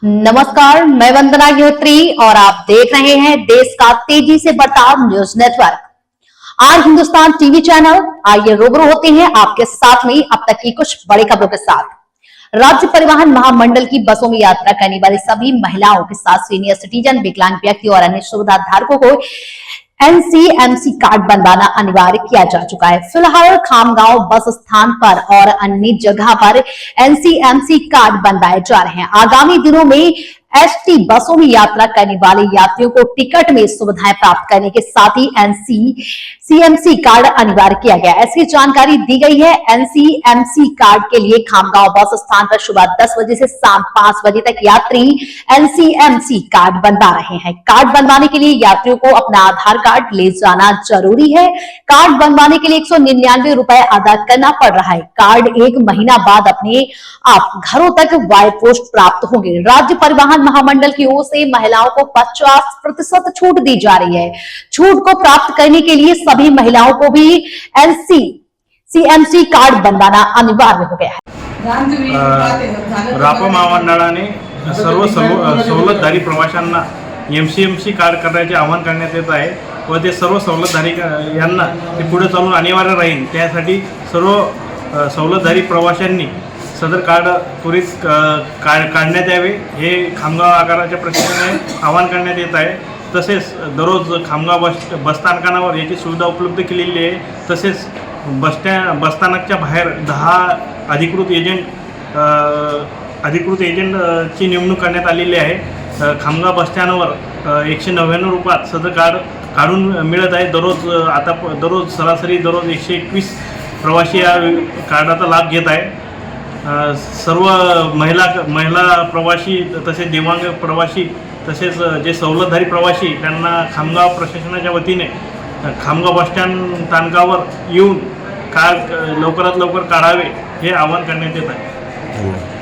नमस्कार, मैं वंदना गिहोत्री और आप देख रहे हैं देश का तेजी से बढ़ता न्यूज नेटवर्क आज हिंदुस्तान टीवी चैनल। आइए रूबरू होते हैं आपके साथ में अब तक की कुछ बड़ी खबरों के साथ। राज्य परिवहन महामंडल की बसों में यात्रा करने वाली सभी महिलाओं के साथ सीनियर सिटीजन, विकलांग व्यक्ति और अन्य सुविधा धारकों को एनसीएमसी कार्ड बनवाना अनिवार्य किया जा चुका है। फिलहाल खामगांव बस स्थान पर और अन्य जगह पर एनसीएमसी कार्ड बनवाए जा रहे हैं। आगामी दिनों में एसटी बसों में यात्रा करने वाले यात्रियों को टिकट में सुविधाएं प्राप्त करने के साथ ही एनसीएमसी कार्ड अनिवार्य किया गया। ऐसी जानकारी दी गई है। एनसीएमसी कार्ड के लिए खामगांव बस स्थान पर सुबह 10 बजे से शाम 5 बजे तक यात्री एनसीएमसी कार्ड बनवा रहे हैं। कार्ड बनवाने के लिए यात्रियों को अपना आधार कार्ड ले जाना जरूरी है। कार्ड बनवाने के लिए 199 रुपए अदा करना पड़ रहा है। कार्ड 1 महीना बाद अपने आप घरों तक वाई पोस्ट प्राप्त होंगे। राज्य परिवहन महामंडल की ओर से महिलाओं को 50% छूट दी जा रही है। छूट को प्राप्त करने के लिए सभी महिलाओं को भी एनसीएमसी कार्ड बनवाना अनिवार्य हो गया है। रापा महामंडळाने सर्व सवलतधारी प्रवाशांना एमसीएमसी कार्ड करण्याचे आवाहन करण्यात येत आहे व ते सर्व सवलतधारी यांना ते पुढे चालून अनिवार्य राहील। त्यासाठी सर्व सवलतधारी प्रवाशांनी सदर कार्ड त्वरित काढण्यात यावे हे खामगाव आगाराच्या प्रशासनाने आवाहन करण्यात येत आहे। तसेच दररोज खामगाव बसस्थानकावर याची सुविधा उपलब्ध केलेली आहे। तसेच बसस्थानकच्या बाहेर 10 अधिकृत एजंटची नेमणूक करण्यात आलेली आहे। खामगाव बसस्टँडवर 199 रुपयात सदर कार्ड काढून मिळत आहे। दररोज सरासरी 121 प्रवासी या कार्डाचा लाभ घेत आहे। सर्व महिला प्रवासी तसेच दिव्यांग प्रवासी तसेच जे सवलतधारी प्रवासी त्यांना खामगाव प्रशासनाच्या वतीने खामगाव बसस्टँड स्थानकावर येऊन कार्ड लवकरात लवकर काढावे हे आवाहन करण्यात येत आहे।